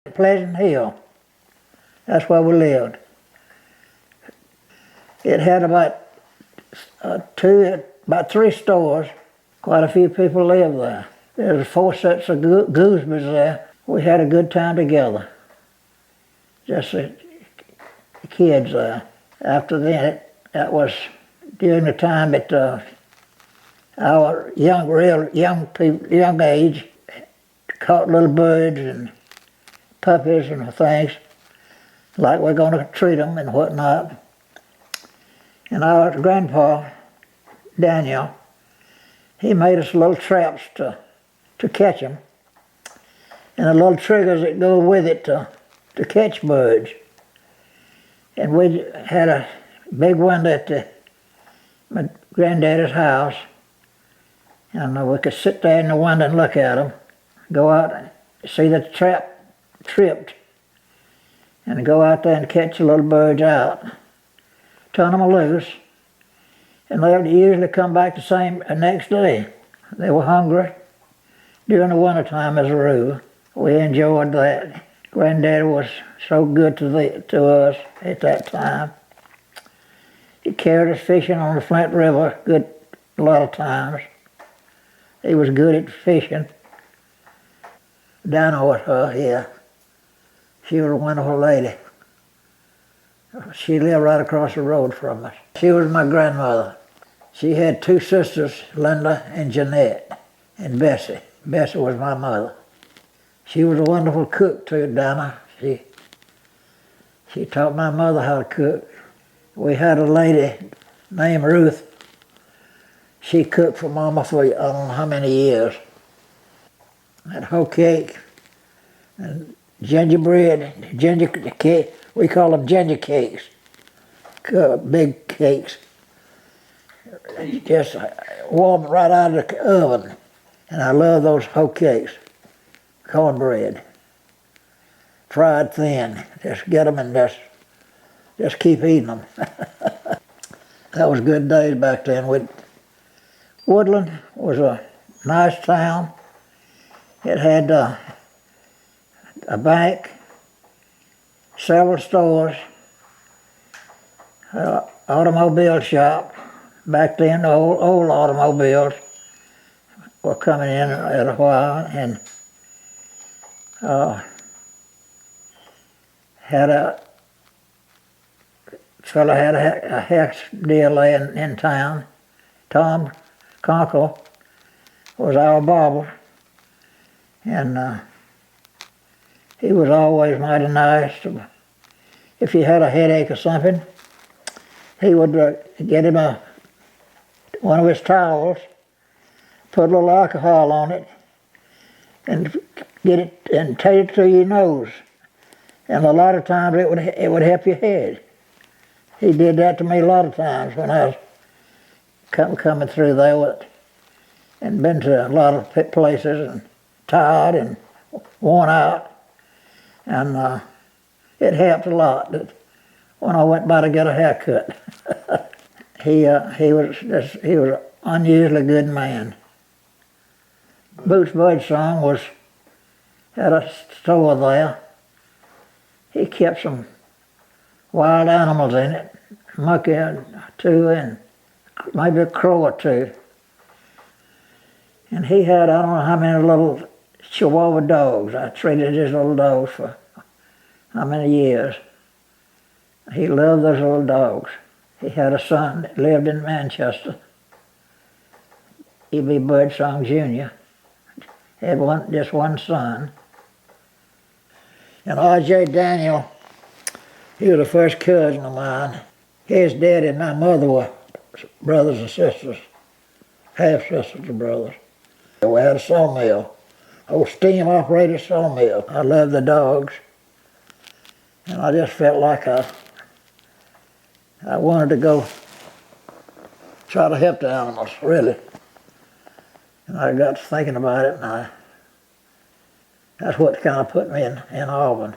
Pleasant Hill. That's where we lived. It had about three stores. Quite a few people lived there. There was 4 sets of gooseberries there. We had a good time together. Just the kids there. After that was during the time that our young age caught little birds and puppies and things, like we're going to treat them and whatnot. And our grandpa, Daniel, he made us little traps to catch them, and the little triggers that go with it to catch birds. And we had a big window at my granddaddy's house, and we could sit there in the window and look at them, go out and see that the trap tripped, and go out there and catch the little birds out, turn them loose, and they would usually come back the next day. They were hungry during the wintertime as a rule. We enjoyed that. Granddaddy was so good to us at that time. He carried us fishing on the Flint River a lot of times. He was good at fishing. Dinah with her, yeah. She was a wonderful lady. She lived right across the road from us. She was my grandmother. She had 2 sisters, Linda and Jeanette, and Bessie. Bessie was my mother. She was a wonderful cook too, Dinah. She taught my mother how to cook. We had a lady named Ruth. She cooked for Mama for I don't know how many years. Had hoe cake and gingerbread, ginger cake. We call them ginger cakes, big cakes. Just warm right out of the oven. And I love those hoe cakes, cornbread, fried thin. Just get them and just keep eating them. That was good days back then. Woodland was a nice town. It had a bank, several stores, automobile shop. Back then, the old automobiles were coming in at a while, and fellow had a hex deal in town. Tom Conkle was our barber, and he was always mighty nice. If he had a headache or something, he would get him one of his towels, put a little alcohol on it, and get it and take it to your nose. And a lot of times it would help your head. He did that to me a lot of times when I was coming through there and been to a lot of places and tired and worn out. And it helped a lot when I went by to get a haircut. He was an unusually good man. Boots Birdsong had a store there. He kept some wild animals in it, monkey or 2 and maybe a crow or 2. And he had I don't know how many little Chihuahua dogs. I treated his little dogs for how many years. He loved those little dogs. He had a son that lived in Manchester, E.B. Birdsong Jr. Had just one son. And R.J. Daniel, he was the first cousin of mine. His daddy and my mother were brothers and sisters, half-sisters and brothers. We had a sawmill, old steam-operated sawmill. I loved the dogs, and I just felt like I wanted to go try to help the animals, really. And I got to thinking about it, and that's what kind of put me in Auburn.